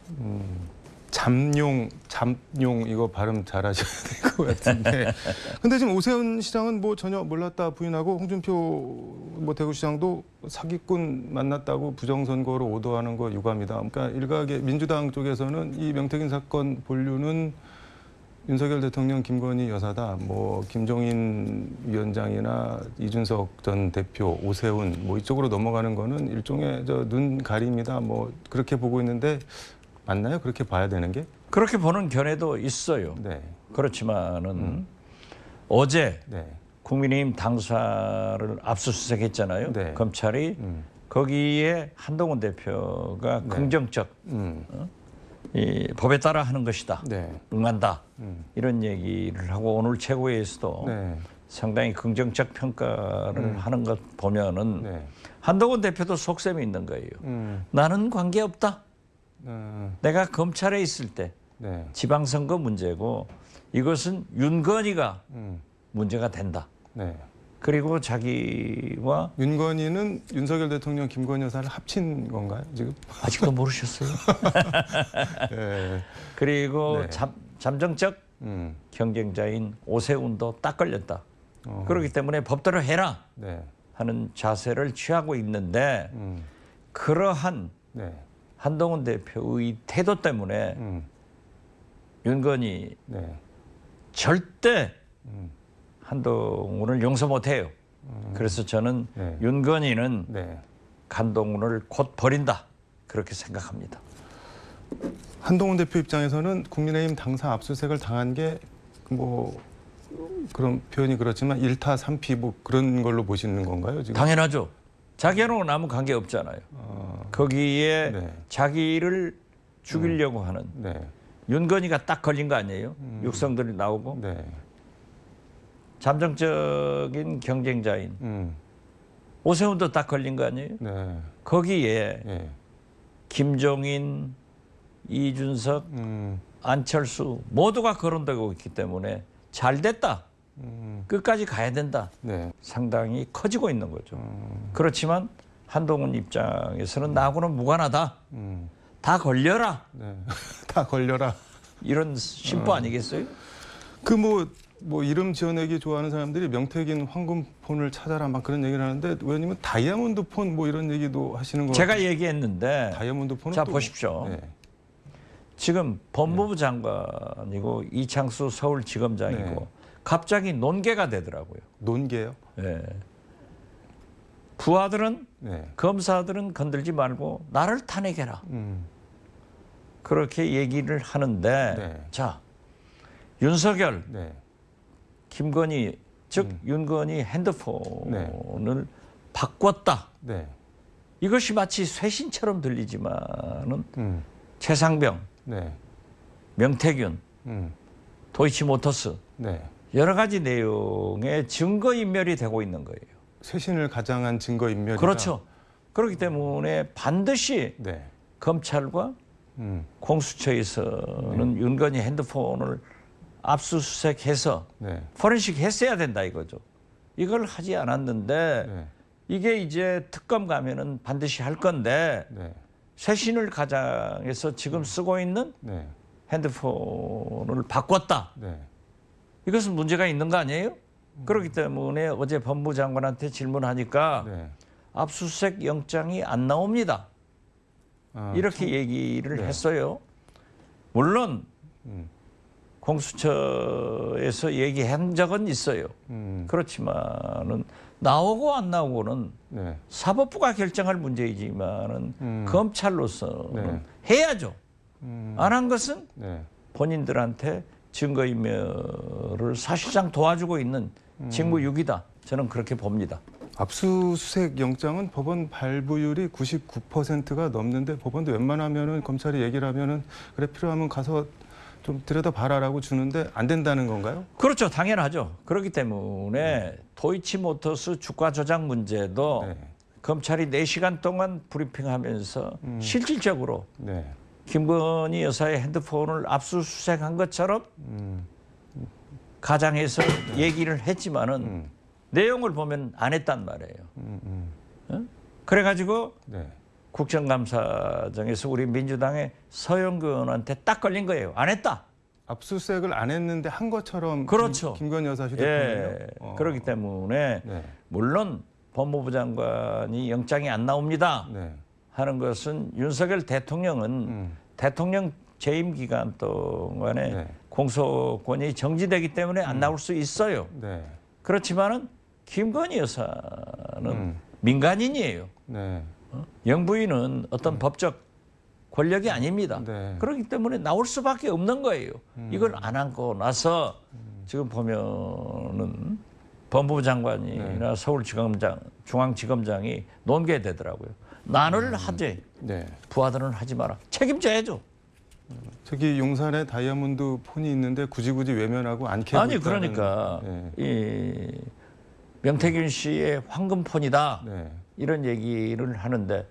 S4: 잠룡 이거 발음 잘하셔야 될 것 같은데. 근데 지금 오세훈 시장은 뭐 전혀 몰랐다 부인하고 홍준표 뭐 대구시장도 사기꾼 만났다고 부정선거로 오도하는 거 유감이다. 그러니까 일각의 민주당 쪽에서는 이 명태균 사건 본류는 윤석열 대통령 김건희 여사다. 뭐 김종인 위원장이나 이준석 전 대표, 오세훈 뭐 이쪽으로 넘어가는 거는 일종의 눈 가림이다. 뭐 그렇게 보고 있는데 맞나요? 그렇게 봐야 되는 게?
S5: 그렇게 보는 견해도 있어요.
S4: 네.
S5: 그렇지만은 어제
S4: 네.
S5: 국민의힘 당사를 압수수색했잖아요.
S4: 네.
S5: 검찰이 거기에 한동훈 대표가
S4: 네.
S5: 긍정적 이 법에 따라 하는 것이다.
S4: 네.
S5: 응한다. 이런 얘기를 하고 오늘 최고위에서도
S4: 네.
S5: 상당히 긍정적 평가를 하는 것 보면은
S4: 네.
S5: 한동훈 대표도 속셈이 있는 거예요. 나는 관계없다. 내가 검찰에 있을 때
S4: 네.
S5: 지방선거 문제고 이것은 윤건희가 문제가 된다.
S4: 네.
S5: 그리고 자기와
S4: 윤건희는 윤석열 대통령 김건희 여사를 합친 건가요, 지금?
S5: 아직도 모르셨어요?
S4: 예.
S5: 그리고
S4: 네.
S5: 잠정적 경쟁자인 오세훈도 딱 걸렸다. 그렇기 때문에 법대로 해라
S4: 네.
S5: 하는 자세를 취하고 있는데 그러한
S4: 네.
S5: 한동훈 대표의 태도 때문에 윤건희
S4: 네.
S5: 절대 한동훈을 용서 못해요. 그래서 저는
S4: 네.
S5: 윤건희는
S4: 네.
S5: 한동훈을 곧 버린다 그렇게 생각합니다.
S4: 한동훈 대표 입장에서는 국민의힘 당사 압수수색을 당한 게 뭐 그런 표현이 그렇지만 1타 3피 뭐 그런 걸로 보시는 건가요, 지금?
S5: 당연하죠. 자기하고는 아무 관계 없잖아요. 거기에
S4: 네.
S5: 자기를 죽이려고 하는
S4: 네.
S5: 윤건희가 딱 걸린 거 아니에요? 육성들이 나오고
S4: 네.
S5: 잠정적인 경쟁자인 오세훈도 딱 걸린 거 아니에요?
S4: 네.
S5: 거기에
S4: 예.
S5: 김종인, 이준석, 안철수 모두가 거론되고 있기 때문에 잘 됐다. 끝까지 가야 된다.
S4: 네.
S5: 상당히 커지고 있는 거죠. 그렇지만 한동훈 입장에서는 나하고는 무관하다. 다 걸려라.
S4: 네. 다 걸려라.
S5: 이런 심보 아니겠어요?
S4: 그 뭐 이름 지어내기 좋아하는 사람들이 명태균 황금폰을 찾아라 막 그런 얘기를 하는데 의원님은 다이아몬드 폰 뭐 이런 얘기도 하시는 거
S5: 제가 얘기했는데
S4: 다이아몬드 폰은
S5: 자
S4: 또
S5: 보십시오.
S4: 네.
S5: 지금 법무부 장관이고 이창수 서울지검장이고
S4: 네.
S5: 갑자기 논개가 되더라고요.
S4: 논개요?
S5: 예. 부하들은
S4: 네.
S5: 검사들은 건들지 말고 나를 탄핵해라. 그렇게 얘기를 하는데
S4: 네.
S5: 자 윤석열,
S4: 네.
S5: 김건희 즉 윤건희 핸드폰을 바꿨다.
S4: 네.
S5: 이것이 마치 쇄신처럼 들리지만은 최상병,
S4: 네.
S5: 명태균, 도이치모터스
S4: 네.
S5: 여러 가지 내용의 증거 인멸이 되고 있는 거예요.
S4: 쇄신을 가장한 증거 인멸이다.
S5: 그렇죠. 그렇기 때문에 반드시
S4: 네.
S5: 검찰과 공수처에서는 윤건희 핸드폰을 압수수색해서
S4: 네.
S5: 포렌식 했어야 된다 이거죠. 이걸 하지 않았는데
S4: 네.
S5: 이게 이제 특검 가면은 반드시 할 건데
S4: 네.
S5: 쇄신을 가장해서 지금 쓰고 있는
S4: 네.
S5: 핸드폰을 바꿨다.
S4: 네.
S5: 이것은 문제가 있는 거 아니에요? 그렇기 때문에 어제 법무부 장관한테 질문하니까
S4: 네.
S5: 압수수색 영장이 안 나옵니다.
S4: 아,
S5: 이렇게 얘기를
S4: 네.
S5: 했어요. 물론 공수처에서 얘기한 적은 있어요. 그렇지만은 나오고 안 나오고는
S4: 네.
S5: 사법부가 결정할 문제이지만은 검찰로서는 해야죠. 안 한 것은
S4: 네.
S5: 본인들한테 증거인멸을 사실상 도와주고 있는 직무유기다. 저는 그렇게 봅니다.
S4: 압수수색 영장은 법원 발부율이 99%가 넘는데 법원도 웬만하면은 검찰이 얘기를 하면은 그래 필요하면 가서 좀 들여다봐라라고 주는데 안 된다는 건가요?
S5: 그렇죠. 당연하죠. 그렇기 때문에 도이치모터스 주가 조작 문제도
S4: 네.
S5: 검찰이 4시간 동안 브리핑하면서 실질적으로
S4: 네.
S5: 김건희 여사의 핸드폰을 압수수색한 것처럼 가장해서 얘기를 했지만은 내용을 보면 안 했단 말이에요. 어? 그래가지고
S4: 네.
S5: 국정감사장에서 우리 민주당의 서영교 의원한테 딱 걸린 거예요. 안 했다.
S4: 압수수색을 안 했는데 한 것처럼
S5: 그렇죠.
S4: 김건희 여사 휴대폰을요.
S5: 예. 그렇기 때문에
S4: 네.
S5: 물론 법무부 장관이 영장이 안 나옵니다
S4: 네.
S5: 하는 것은 윤석열 대통령은 대통령 재임 기간 동안에
S4: 네.
S5: 공소권이 정지되기 때문에 안 나올 수 있어요.
S4: 네.
S5: 그렇지만은 김건희 여사는 민간인이에요.
S4: 네.
S5: 영부인은 어떤 법적 권력이 아닙니다.
S4: 네.
S5: 그렇기 때문에 나올 수밖에 없는 거예요. 이걸 안 하고 나서 지금 보면은 법무부 장관이나 서울지검장, 중앙지검장이 논개되더라고요. 나를 하되
S4: 네.
S5: 부하들은 하지 마라. 책임져야죠.
S4: 저기 용산에 다이아몬드 폰이 있는데 굳이 외면하고 안 켜고
S5: 아니
S4: 있다는-
S5: 그러니까
S4: 네.
S5: 이 명태균 씨의 황금폰이다.
S4: 네.
S5: 이런 얘기를 하는데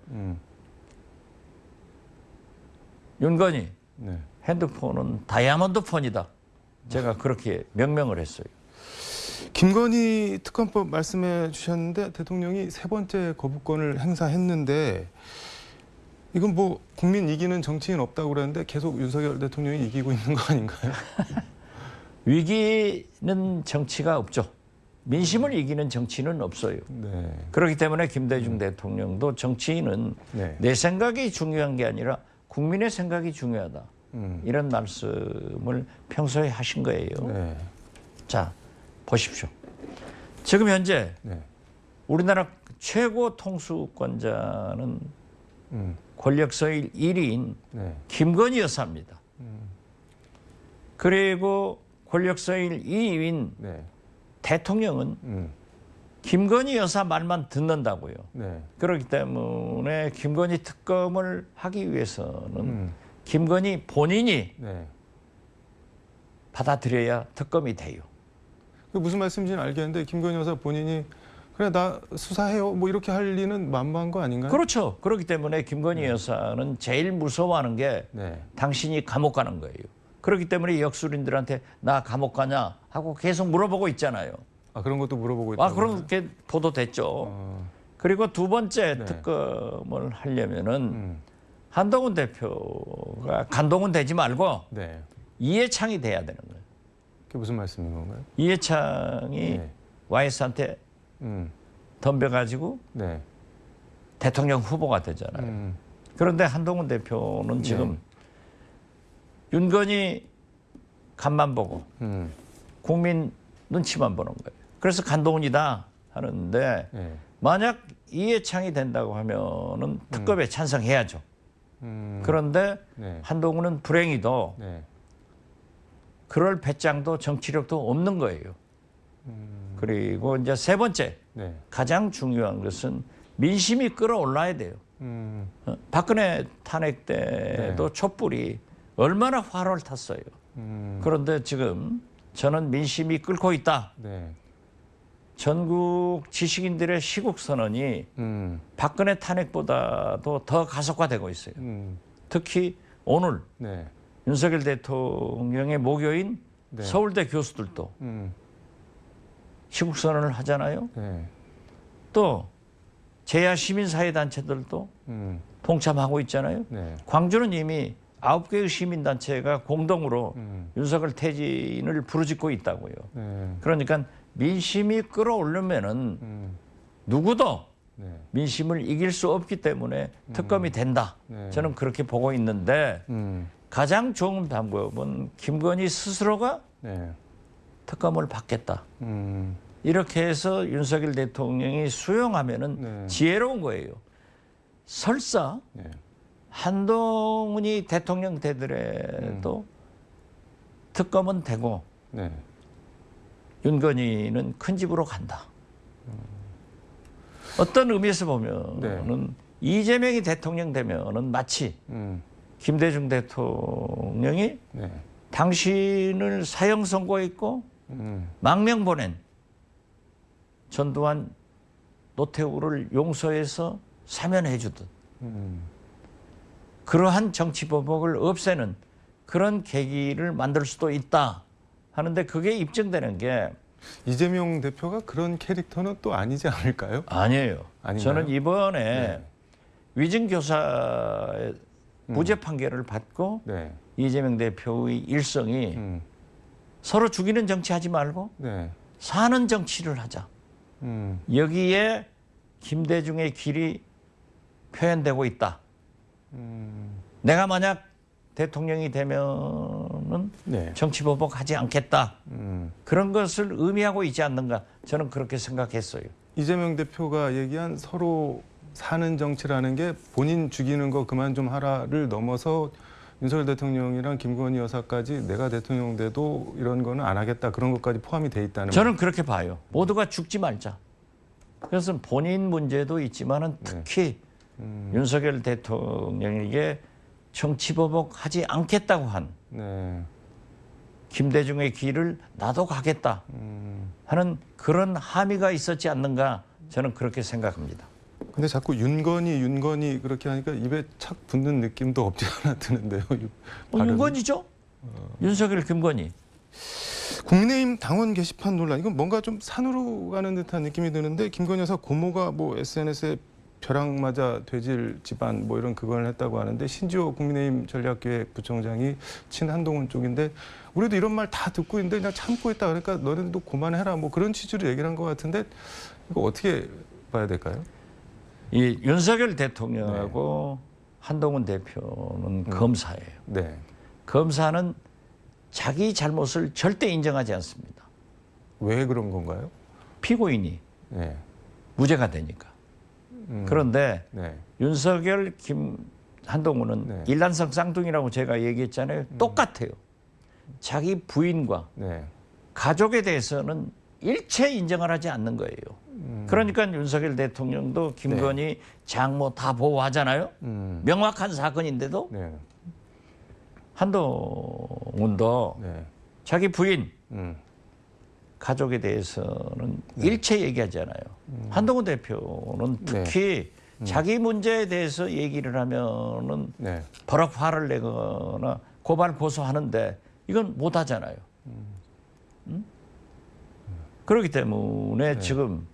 S5: 윤건희
S4: 김건희 특검법 말씀해 주셨는데 대통령이 세 번째 거부권을 행사했는데 이건 뭐 국민 이기는 정치인 없다고 그러는데 계속 윤석열 대통령이 이기고 있는 거 아닌가요?
S5: 위기는 정치가 없죠. 민심을 이기는 정치는 없어요.
S4: 네.
S5: 그렇기 때문에 김대중 대통령도 정치인은
S4: 네.
S5: 내 생각이 중요한 게 아니라 국민의 생각이 중요하다.
S4: 음.
S5: 이런 말씀을 평소에 하신 거예요.
S4: 네.
S5: 자, 보십시오. 지금 현재
S4: 네.
S5: 우리나라 최고 통수권자는 권력서일 1위인
S4: 네.
S5: 김건희 여사입니다. 그리고 권력서일 2위인
S4: 네.
S5: 대통령은
S4: 음.
S5: 김건희 여사 말만 듣는다고요.
S4: 네.
S5: 그렇기 때문에 김건희 특검을 하기 위해서는 김건희 본인이
S4: 네.
S5: 받아들여야 특검이 돼요.
S4: 그 무슨 말씀인지는 알겠는데 김건희 여사 본인이 그래 나 수사해요 뭐 이렇게 할 리는 만무한 거 아닌가요?
S5: 그렇죠. 그렇기 때문에 김건희 여사는 제일 무서워하는 게
S4: 네.
S5: 당신이 감옥 가는 거예요. 그렇기 때문에 역술인들한테 나 감옥 가냐 하고 계속 물어보고 있잖아요.
S4: 아 그런 것도 물어보고 있다.
S5: 그렇게 보도됐죠. 그리고 두 번째
S4: 네.
S5: 특검을 하려면은 한동훈 대표가 간동훈 되지 말고
S4: 네.
S5: 이해창이 돼야 되는 거예요.
S4: 그게 무슨 말씀인 건가요?
S5: 이해창이
S4: 네.
S5: YS한테
S4: 음.
S5: 덤벼가지고
S4: 네.
S5: 대통령 후보가 되잖아요. 그런데 한동훈 대표는 지금 윤건희 간만 보고 국민 눈치만 보는 거예요. 그래서 간동훈이다 하는데
S4: 네.
S5: 만약 이해창이 된다고 하면은 특검에 찬성해야죠. 그런데
S4: 네.
S5: 한동훈은 불행히도
S4: 네.
S5: 그럴 배짱도 정치력도 없는 거예요. 그리고 이제 세 번째
S4: 네.
S5: 가장 중요한 것은 민심이 끌어올라야 돼요. 박근혜 탄핵 때도 촛불이 얼마나 화를 탔어요. 그런데 지금 저는 민심이 끓고 있다.
S4: 네.
S5: 전국 지식인들의 시국 선언이 박근혜 탄핵보다도 더 가속화되고 있어요. 특히 오늘
S4: 네.
S5: 윤석열 대통령의 모교인
S4: 네.
S5: 서울대 교수들도 시국 선언을 하잖아요.
S4: 네.
S5: 또 제야 시민사회단체들도 동참하고 있잖아요.
S4: 네.
S5: 광주는 이미 9개의 시민단체가 공동으로 윤석열 퇴진을 부르짖고 있다고요.
S4: 네.
S5: 그러니까 민심이 끌어오르면은 누구도
S4: 네.
S5: 민심을 이길 수 없기 때문에 특검이 된다.
S4: 네.
S5: 저는 그렇게 보고 있는데 가장 좋은 방법은 김건희 스스로가
S4: 네.
S5: 특검을 받겠다. 이렇게 해서 윤석열 대통령이 수용하면은
S4: 네.
S5: 지혜로운 거예요. 설사
S4: 네.
S5: 한동훈이 대통령 되더라도 특검은 되고
S4: 네.
S5: 윤건희는 큰 집으로 간다. 어떤 의미에서 보면은 이재명이 대통령 되면은 마치 김대중 대통령이
S4: 네.
S5: 당신을 사형 선고했고 망명 보낸 전두환 노태우를 용서해서 사면해 주듯 그러한 정치 보복을 없애는 그런 계기를 만들 수도 있다 하는데 그게 입증되는 게
S4: 이재명 대표가 그런 캐릭터는 또 아니지 않을까요?
S5: 아니에요.
S4: 아닌가요?
S5: 저는 이번에
S4: 네.
S5: 위증교사의 무죄 판결을 받고
S4: 네.
S5: 이재명 대표의 일성이 서로 죽이는 정치하지 말고
S4: 네.
S5: 사는 정치를 하자. 여기에 김대중의 길이 표현되고 있다. 내가 만약 대통령이 되면은
S4: 네.
S5: 정치 보복하지 않겠다. 그런 것을 의미하고 있지 않는가. 저는 그렇게 생각했어요.
S4: 이재명 대표가 얘기한 서로 사는 정치라는 게 본인 죽이는 거 그만 좀 하라를 넘어서 윤석열 대통령이랑 김건희 여사까지 내가 대통령 돼도 이런 거는 안 하겠다 그런 것까지 포함이 돼 있다는
S5: 저는 그렇게 봐요. 모두가 죽지 말자. 그래서 본인 문제도 있지만은 특히 윤석열 대통령에게 정치보복하지 않겠다고 한
S4: 네.
S5: 김대중의 길을 나도 가겠다 하는 그런 함의가 있었지 않는가 저는 그렇게 생각합니다.
S4: 근데 자꾸 윤건희 그렇게 하니까 입에 착 붙는 느낌도 없지 않아 드는데요. 발음이.
S5: 윤건희죠? 윤석열, 김건희.
S4: 국민의힘 당원 게시판 논란 이건 뭔가 좀 산으로 가는 듯한 느낌이 드는데 김건희 여사 고모가 뭐 SNS에 벼락 맞아 돼질 집안 뭐 이런 그걸 했다고 하는데 심지어 국민의힘 전략기획부총장이 친한동훈 쪽인데 우리도 이런 말 다 듣고 있는데 그냥 참고 있다 그러니까 너네도 그만해라 뭐 그런 취지로 얘기를 한 것 같은데 이거 어떻게 봐야 될까요?
S5: 이 윤석열 대통령하고 한동훈 대표는 검사예요.
S4: 네.
S5: 검사는 자기 잘못을 절대 인정하지 않습니다.
S4: 왜 그런 건가요?
S5: 피고인이
S4: 네.
S5: 무죄가 되니까. 그런데
S4: 네.
S5: 윤석열, 한동훈은
S4: 네.
S5: 일란성 쌍둥이라고 제가 얘기했잖아요. 똑같아요. 자기 부인과
S4: 네.
S5: 가족에 대해서는 일체 인정을 하지 않는 거예요. 그러니까 윤석열 대통령도 김건희 장모 다 보호하잖아요. 명확한 사건인데도
S4: 네.
S5: 한동훈도
S4: 네.
S5: 자기 부인
S4: 음.
S5: 가족에 대해서는 일체 얘기하지 않아요. 한동훈 대표는 특히 자기 문제에 대해서 얘기를 하면은
S4: 네.
S5: 버럭 화를 내거나 고발 고소하는데 이건 못 하잖아요. 그렇기 때문에 지금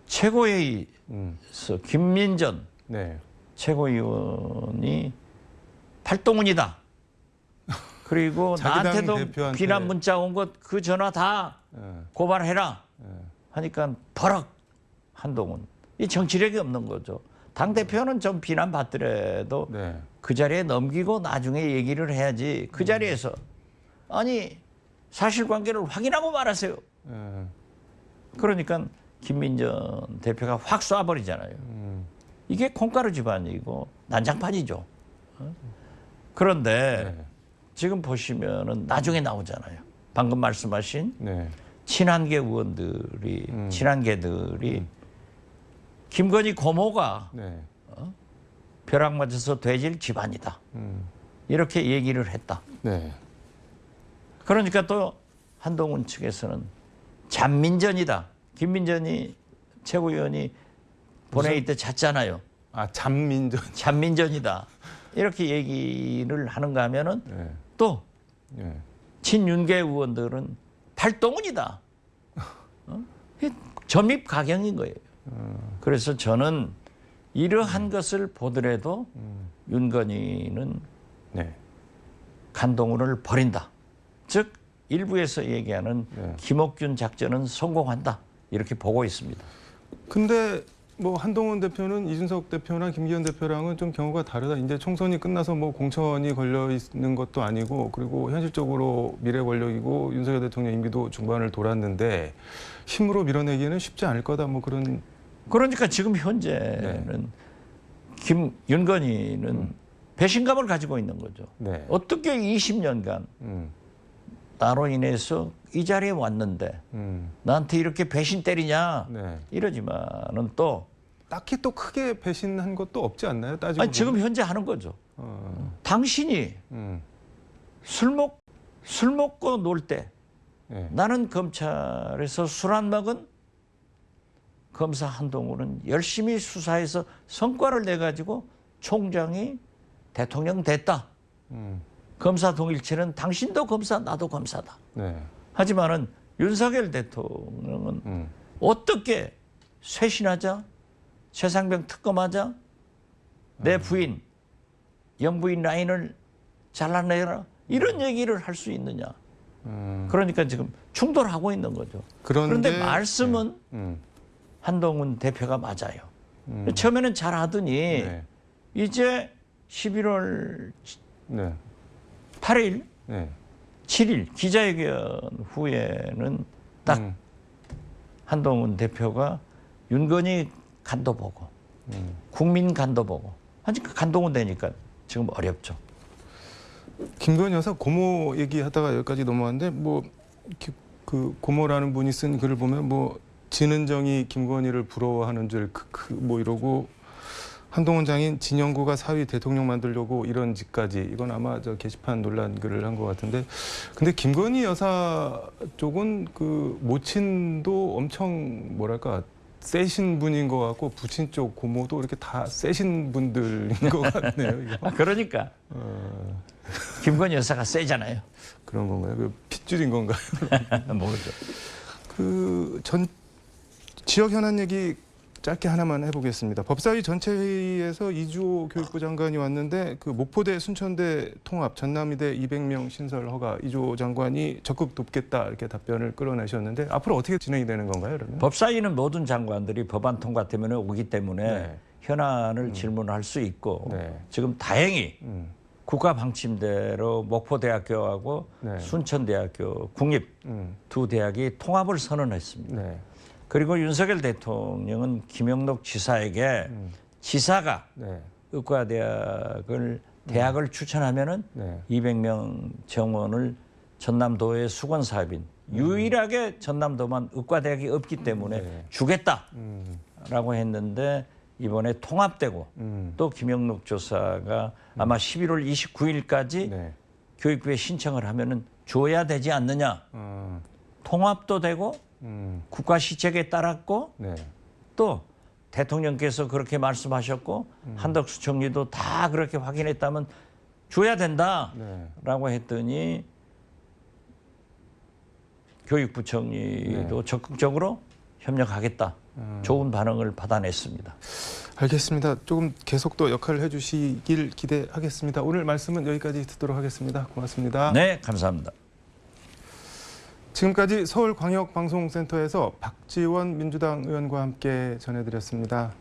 S5: 최고회의에서 김민전
S4: 네.
S5: 최고위원이 팔동훈이다. 그리고
S4: 자기 당
S5: 나한테도
S4: 대표한테.
S5: 비난 문자 온 것 그 전화 다 고발해라 하니까 버럭 한동훈. 이 정치력이 없는 거죠. 당 대표는 좀 비난 받더라도
S4: 네.
S5: 그 자리에 넘기고 나중에 얘기를 해야지. 그 자리에서 아니 사실관계를 확인하고 말하세요.
S4: 네.
S5: 그러니까 김민전 대표가 확 쏴버리잖아요. 이게 콩가루 집안이고 난장판이죠. 그런데
S4: 네.
S5: 지금 보시면은 나중에 나오잖아요. 방금 말씀하신
S4: 네.
S5: 친한계 의원들이 친한계들이 김건희 고모가
S4: 네.
S5: 벼락 맞아서 돼질 집안이다. 이렇게 얘기를 했다.
S4: 네.
S5: 그러니까 또 한동훈 측에서는 잔민전이다. 김민전이 최고위원이 본회의 때 잤잖아요.
S4: 아, 잔민전.
S5: 잔민전이다. 이렇게 얘기를 하는가 하면은
S4: 네.
S5: 또
S4: 네.
S5: 친윤계 의원들은 팔동훈이다. 이게 점입 가경인 거예요. 그래서 저는 이러한 것을 보더라도 윤건희는
S4: 네.
S5: 한동훈을 버린다. 즉 일부에서 얘기하는
S4: 네.
S5: 김옥균 작전은 성공한다. 이렇게 보고 있습니다.
S4: 근데 뭐 한동훈 대표는 이준석 대표나 김기현 대표랑은 좀 경우가 다르다. 이제 총선이 끝나서 뭐 공천이 걸려 있는 것도 아니고 그리고 현실적으로 미래 권력이고 윤석열 대통령 임기도 중반을 돌았는데 힘으로 밀어내기에는 쉽지 않을 거다. 뭐 그런.
S5: 그러니까 지금 현재는 윤건희는 배신감을 가지고 있는 거죠.
S4: 네.
S5: 어떻게 20년간 나로 인해서 이 자리에 왔는데 나한테 이렇게 배신 때리냐
S4: 네.
S5: 이러지만은 또
S4: 딱히 또 크게 배신한 것도 없지 않나요? 따지고
S5: 아니, 지금
S4: 보면.
S5: 현재 하는 거죠. 당신이
S4: 음.
S5: 술 먹고 놀 때
S4: 네.
S5: 나는 검찰에서 술 안 먹은 검사 한동훈은 열심히 수사해서 성과를 내가지고 총장이 대통령 됐다. 검사 동일체는 당신도 검사, 나도 검사다.
S4: 네.
S5: 하지만은 윤석열 대통령은 어떻게 쇄신하자, 최상병 특검하자, 내 부인, 영부인 라인을 잘라내라 이런 얘기를 할 수 있느냐. 그러니까 지금 충돌하고 있는 거죠. 그런데 말씀은 한동훈 대표가 맞아요. 처음에는 잘하더니
S4: 네.
S5: 이제 11월
S4: 네.
S5: 8일,
S4: 네.
S5: 7일 기자회견 후에는 딱 한동훈 대표가 윤건희 간도 보고 국민 간도 보고 하니까 한동훈 되니까 지금 어렵죠.
S4: 김건희 여사 고모 얘기하다가 여기까지 넘어왔는데 뭐 그 고모라는 분이 쓴 글을 보면 뭐 진은정이 김건희를 부러워하는 줄 크크 뭐 이러고 한동훈 장인 진영구가 사위 대통령 만들려고 이런 짓까지 이건 아마 저 게시판 논란 글을 한 것 같은데 근데 김건희 여사 쪽은 그 모친도 엄청 뭐랄까 세신 분인 것 같고 부친 쪽 고모도 이렇게 다 세신 분들인 것 같네요. 이거.
S5: 그러니까 김건희 여사가 세잖아요.
S4: 그런 건가요? 그 핏줄인 건가요?
S5: 모르죠.
S4: 그 전 지역 현안 얘기 짧게 하나만 해보겠습니다. 법사위 전체 회의에서 이주호 교육부 장관이 왔는데 그 목포대 순천대 통합 전남이대 200명 신설 허가 이주호 장관이 적극 돕겠다 이렇게 답변을 끌어내셨는데 앞으로 어떻게 진행이 되는 건가요, 그러면?
S5: 법사위는 모든 장관들이 법안 통과 때문에 오기 때문에
S4: 네.
S5: 현안을 질문할 수 있고
S4: 네.
S5: 지금 다행히 국가 방침대로 목포대학교하고
S4: 네.
S5: 순천대학교 국립 두 대학이 통합을 선언했습니다.
S4: 네.
S5: 그리고 윤석열 대통령은 김영록 지사에게 지사가
S4: 네.
S5: 의과대학을 대학을 추천하면은
S4: 네.
S5: 200명 정원을 전남도의 수건 사업인 유일하게 전남도만 의과대학이 없기 때문에
S4: 네.
S5: 주겠다라고 했는데 이번에 통합되고 또 김영록 조사가 아마 11월 29일까지
S4: 네.
S5: 교육부에 신청을 하면은 줘야 되지 않느냐. 통합도 되고 국가 시책에 따랐고
S4: 네.
S5: 또 대통령께서 그렇게 말씀하셨고 한덕수 총리도 다 그렇게 확인했다면 줘야 된다라고 했더니 교육부총리도 적극적으로 협력하겠다. 좋은 반응을 받아냈습니다.
S4: 알겠습니다. 조금 계속 또 역할을 해주시길 기대하겠습니다. 오늘 말씀은 여기까지 듣도록 하겠습니다. 고맙습니다.
S5: 네, 감사합니다.
S4: 지금까지 서울광역방송센터에서 박지원 민주당 의원과 함께 전해드렸습니다.